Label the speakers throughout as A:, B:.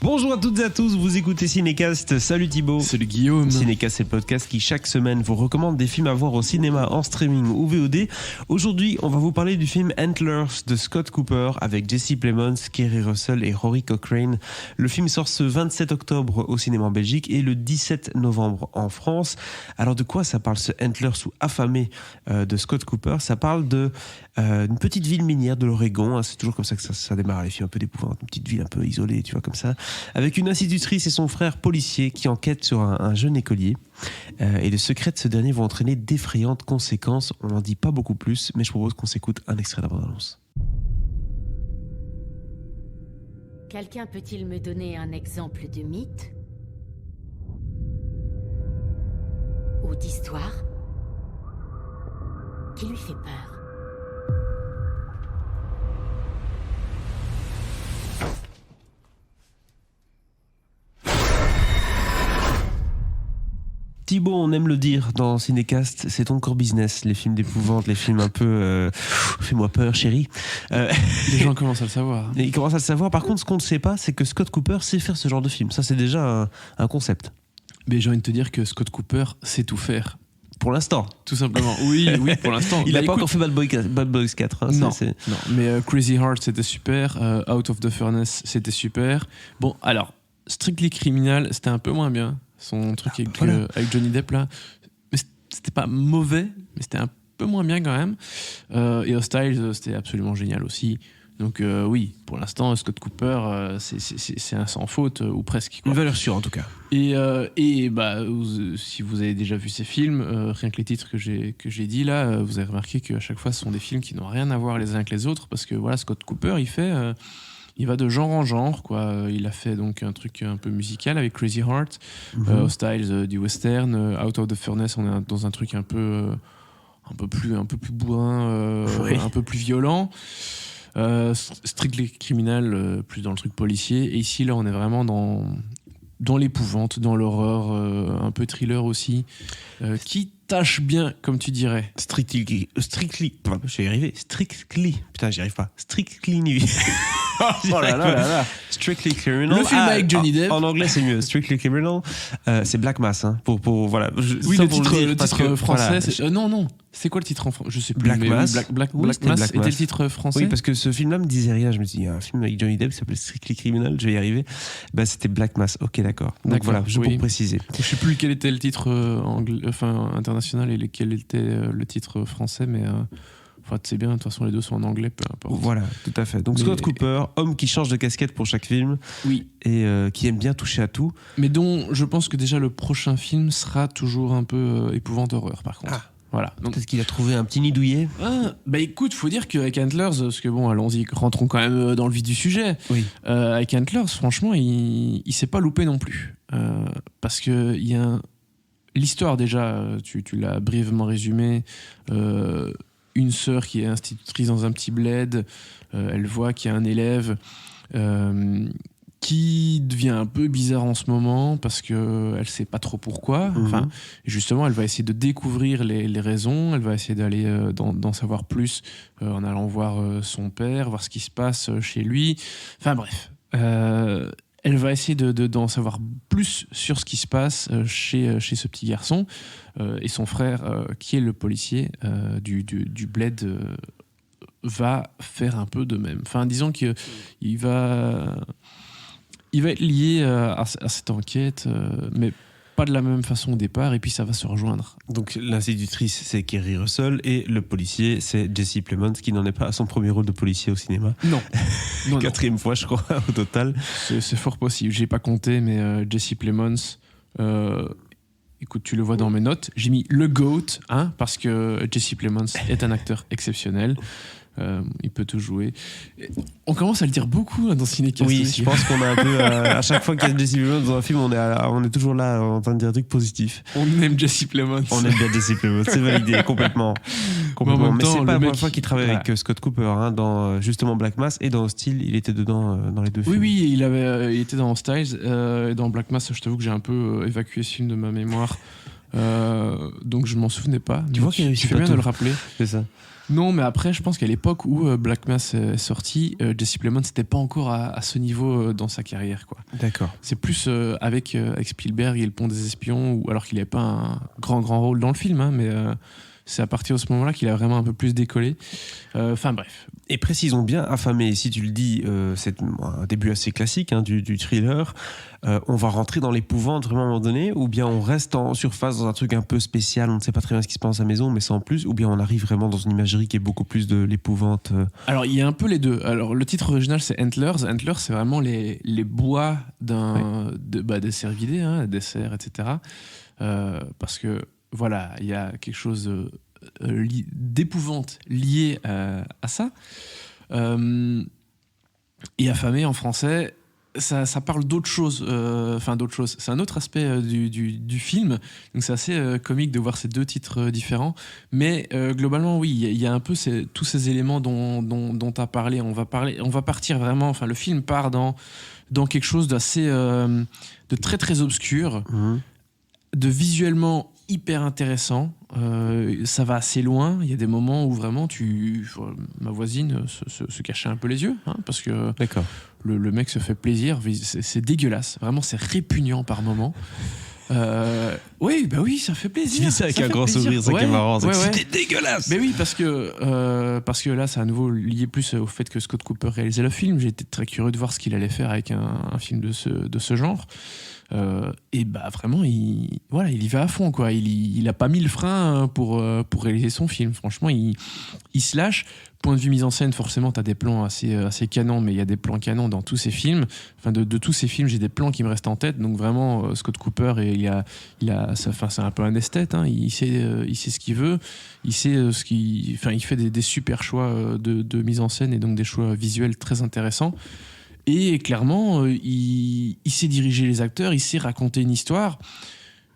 A: Bonjour à toutes et à tous, vous écoutez Cinécast. Salut Thibaut.
B: Salut Guillaume.
A: Cinécast, c'est le podcast qui chaque semaine vous recommande des films à voir au cinéma, en streaming ou VOD. Aujourd'hui, on va vous parler du film Antlers de Scott Cooper avec Jesse Plemons, Kerry Russell et Rory Cochrane. Le film sort ce 27 octobre au cinéma en Belgique et le 17 novembre en France. Alors de quoi ça parle ce Antlers ou Affamé de Scott Cooper? Ça parle de une petite ville minière de l'Oregon, hein, c'est toujours comme ça que ça démarre les films un peu d'épouvante, une petite ville un peu isolée, tu vois, comme ça, avec une institutrice et son frère policier qui enquêtent sur un jeune écolier. Et les secrets de ce dernier vont entraîner d'effrayantes conséquences. On n'en dit pas beaucoup plus, mais je propose qu'on s'écoute un extrait de la bande-annonce.
C: Quelqu'un peut-il me donner un exemple de mythe ou d'histoire qui lui fait peur?
A: Thibaut, on aime le dire dans Cinécast, c'est ton core business, les films d'épouvante, les films un peu fais-moi peur chérie.
B: Les gens commencent à le savoir.
A: Et ils commencent à le savoir. Par contre, ce qu'on ne sait pas, c'est que Scott Cooper sait faire ce genre de film. Ça, c'est déjà un concept.
B: Mais j'ai envie de te dire que Scott Cooper sait tout faire.
A: Pour l'instant.
B: Tout simplement. Oui, pour l'instant.
A: Il n'a pas encore fait Bad Boys 4. Hein,
B: non, mais Crazy Heart, c'était super. Out of the Furnace, c'était super. Bon, alors, Strictly Criminal, c'était un peu moins bien. Son truc avec Johnny Depp, là. Mais c'était pas mauvais, mais c'était un peu moins bien quand même. Et Hostiles, c'était absolument génial aussi. Donc oui, pour l'instant, Scott Cooper, c'est un sans faute, ou presque. Quoi.
A: Une valeur sûre, en tout cas.
B: Et si vous avez déjà vu ces films, rien que les titres que j'ai dit là, vous avez remarqué qu'à chaque fois, ce sont des films qui n'ont rien à voir les uns avec les autres, parce que voilà, Scott Cooper, il va de genre en genre, quoi. Il a fait donc un truc un peu musical avec Crazy Heart, Hostiles, du western, Out of the Furnace, on est dans un truc un peu plus bourrin, un peu plus violent. Strictly Criminal, plus dans le truc policier. Et ici, là, on est vraiment dans l'épouvante, dans l'horreur, un peu thriller aussi, qui tâche bien, comme tu dirais.
A: Strictly, je vais y arriver. Putain, j'y arrive pas. Strictly
B: Oh là là là là.
A: Strictly Criminal.
B: Le film avec Johnny Depp.
A: En anglais, c'est mieux. Strictly Criminal. C'est Black Mass. Hein, voilà.
B: Oui, le titre français.
A: Voilà,
B: c'est... non. C'est quoi le titre en français? Je sais plus.
A: Black Mass.
B: Black Mass était le titre français.
A: Oui, parce que ce film-là me disait rien. Je me dis, il y a un film avec Johnny Depp qui s'appelle Strictly Criminal. Je vais y arriver. Bah, c'était Black Mass. Ok, d'accord. Donc voilà, juste pour préciser.
B: Je sais plus quel était le titre international et lequel était le titre français, mais. C'est bien, de toute façon les deux sont en anglais, peu importe.
A: Voilà, tout à fait. Donc Scott Cooper, homme qui change de casquette pour chaque film,
B: oui,
A: et qui aime bien toucher à tout.
B: Mais dont je pense que déjà le prochain film sera toujours un peu épouvante horreur par contre.
A: Ah.
B: Voilà. Donc,
A: peut-être qu'il a trouvé un petit nid douillet.
B: Bah écoute, faut dire qu'avec Antlers, parce que bon, allons-y, rentrons quand même dans le vif du sujet.
A: Oui.
B: Avec Antlers, franchement, il s'est pas loupé non plus. Parce que il y a l'histoire déjà, tu l'as brièvement résumé. Une sœur qui est institutrice dans un petit bled, elle voit qu'il y a un élève qui devient un peu bizarre en ce moment parce qu'elle sait pas trop pourquoi. Enfin, justement, elle va essayer de découvrir les raisons, elle va essayer d'aller d'en savoir plus en allant voir son père, voir ce qui se passe chez lui. Enfin bref, elle va essayer d'en savoir plus sur ce qui se passe chez ce petit garçon. Et son frère, qui est le policier du bled, va faire un peu de même. Enfin, disons qu'il va être lié à cette enquête, mais pas de la même façon au départ, et puis ça va se rejoindre.
A: Donc l'institutrice, c'est Kerry Russell, et le policier, c'est Jesse Plemons, qui n'en est pas à son premier rôle de policier au cinéma.
B: Non.
A: Quatrième fois, je crois, au total.
B: C'est fort possible. J'ai pas compté, mais Jesse Plemons... écoute, tu le vois dans mes notes. J'ai mis le GOAT, parce que Jesse Plemons est un acteur exceptionnel. Il peut tout jouer. On commence à le dire beaucoup dans Cinécast.
A: Oui,
B: aussi.
A: je pense qu'on a un peu à chaque fois qu'il y a Jesse Plemons dans un film, on est toujours là en train de dire un truc positif.
B: On aime Jesse Plemons.
A: On aime bien Jesse Plemons, c'est validé complètement. Mais c'est pas la première fois qu'il travaille avec Scott Cooper, dans justement Black Mass et dans Hostile, il était dedans dans les deux films.
B: Oui, il était dans Hostiles, et dans Black Mass, je t'avoue que j'ai un peu évacué ce film de ma mémoire. Donc je m'en souvenais pas.
A: Tu vois qu'il
B: tu fais bien de le rappeler.
A: C'est ça.
B: Non, mais après, je pense qu'à l'époque où Black Mass est sorti, Jesse Plemons n'était pas encore à ce niveau dans sa carrière, quoi.
A: D'accord.
B: C'est plus avec Spielberg et Le Pont des Espions, alors qu'il n'avait pas un grand rôle dans le film, hein, mais c'est à partir de ce moment-là qu'il a vraiment un peu plus décollé. Enfin bref.
A: Et précisons bien, Affamé, si tu le dis, c'est un début assez classique hein, du thriller. On va rentrer dans l'épouvante vraiment à un moment donné, ou bien on reste en surface dans un truc un peu spécial, on ne sait pas très bien ce qui se passe à la maison, mais sans plus, ou bien on arrive vraiment dans une imagerie qui est beaucoup plus de l'épouvante.
B: Alors il y a un peu les deux. Alors le titre original c'est Antlers. Antlers c'est vraiment les bois des cervidés, hein, des cerfs, etc. Parce que voilà, il y a quelque chose d'épouvante lié à ça. Et Affamé en français, ça parle d'autre chose. Enfin, d'autre chose. C'est un autre aspect du film. Donc c'est assez comique de voir ces deux titres différents. Mais globalement, oui, il y a un peu tous ces éléments dont tu as parlé. On va partir vraiment. Enfin, le film part dans quelque chose d'assez. De très très obscur. De visuellement hyper intéressant, ça va assez loin. Il y a des moments où vraiment ma voisine se cachait un peu les yeux, hein, parce que le mec se fait plaisir. C'est dégueulasse, vraiment c'est répugnant par moments. Oui, bah oui, ça fait plaisir.
A: Tu dis ça avec un grand sourire, c'est qui est marrant. C'était dégueulasse.
B: Mais oui, parce que là, c'est à nouveau lié plus au fait que Scott Cooper réalisait le film. J'ai été très curieux de voir ce qu'il allait faire avec un film de ce genre. Et bah vraiment, il y va à fond, quoi. Il a pas mis le frein pour réaliser son film. Franchement, il se lâche. Point de vue mise en scène, forcément, t'as des plans assez canons, mais il y a des plans canons dans tous ces films. Enfin, de tous ces films, j'ai des plans qui me restent en tête. Donc vraiment, Scott Cooper, c'est un peu un esthète. Hein. Il sait ce qu'il veut. Il sait il fait des super choix de mise en scène et donc des choix visuels très intéressants. Et clairement, il sait diriger les acteurs, il sait raconter une histoire.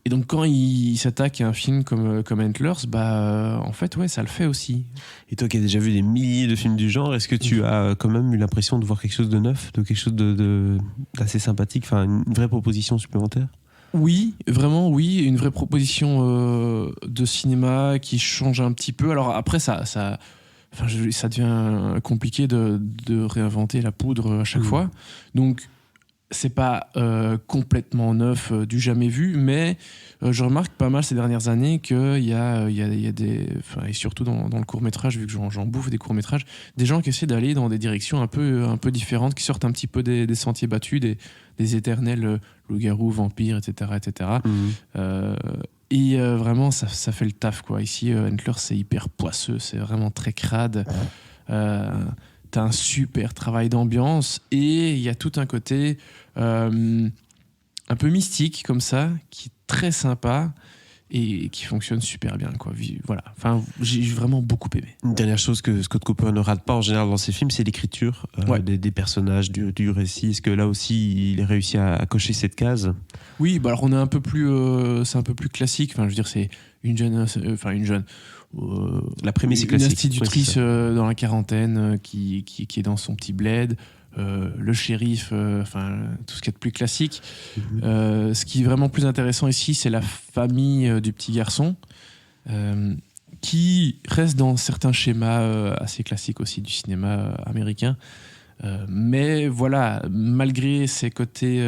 B: Et donc, quand il s'attaque à un film comme Antlers, en fait, ouais, ça le fait aussi.
A: Et toi qui as déjà vu des milliers de films du genre, est-ce que tu as quand même eu l'impression de voir quelque chose de neuf, de quelque chose d'assez sympathique, enfin, une vraie proposition supplémentaire ?
B: Oui, vraiment, oui. Une vraie proposition de cinéma qui change un petit peu. Alors après, ça devient compliqué de réinventer la poudre à chaque fois. Donc, c'est pas complètement neuf, du jamais vu, mais je remarque pas mal ces dernières années qu'il y a des... et surtout dans le court-métrage, vu que j'en bouffe des courts-métrages, des gens qui essaient d'aller dans des directions un peu différentes, qui sortent un petit peu des sentiers battus, des éternels loups-garous, vampires, etc. Et vraiment, ça fait le taf, quoi. Ici, Antlers, c'est hyper poisseux, c'est vraiment très crade. T'as un super travail d'ambiance et il y a tout un côté un peu mystique, comme ça, qui est très sympa et qui fonctionne super bien, quoi. Voilà. Enfin, j'ai vraiment beaucoup aimé.
A: Une dernière chose que Scott Cooper ne rate pas en général dans ses films, c'est l'écriture des personnages, du récit. Est-ce que là aussi, il a réussi à cocher cette case ?
B: Oui, alors on est un peu plus, c'est un peu plus classique. Enfin, je veux dire, c'est une jeune.
A: La prémisse est
B: une
A: classique.
B: institutrice dans la quarantaine qui est dans son petit bled. Le shérif, tout ce qui est de plus classique. Ce qui est vraiment plus intéressant ici, c'est la famille du petit garçon, qui reste dans certains schémas assez classiques aussi du cinéma américain. Mais voilà, malgré ces côtés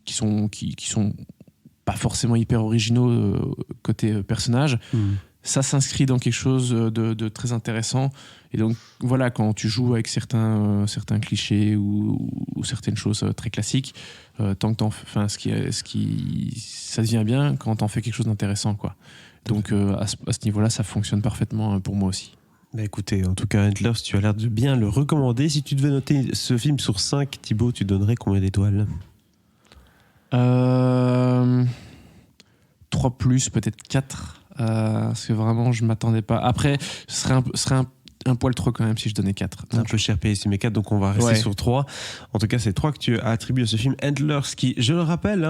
B: qui sont pas forcément hyper originaux côté personnage, ça s'inscrit dans quelque chose de très intéressant. Et donc voilà, quand tu joues avec certains clichés ou certaines choses très classiques, tant que ça devient bien quand t'en fais quelque chose d'intéressant, quoi. Donc à ce niveau-là, ça fonctionne parfaitement pour moi aussi.
A: Bah écoutez, en tout cas, Antlers, tu as l'air de bien le recommander. Si tu devais noter ce film sur 5, Thibaut, tu donnerais combien d'étoiles ?
B: 3+, peut-être 4. Parce que vraiment, je m'attendais pas. Après, ce serait un poil trop quand même si je donnais 4.
A: Un peu cher payé, mais 4, donc on va rester sur 3. En tout cas, c'est 3 que tu as attribué à ce film Antlers, qui, je le rappelle,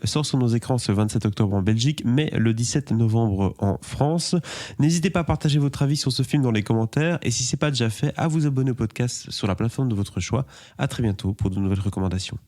A: sort sur nos écrans ce 27 octobre en Belgique, mais le 17 novembre en France. N'hésitez pas à partager votre avis sur ce film dans les commentaires, et si ce n'est pas déjà fait, à vous abonner au podcast sur la plateforme de votre choix. À très bientôt pour de nouvelles recommandations.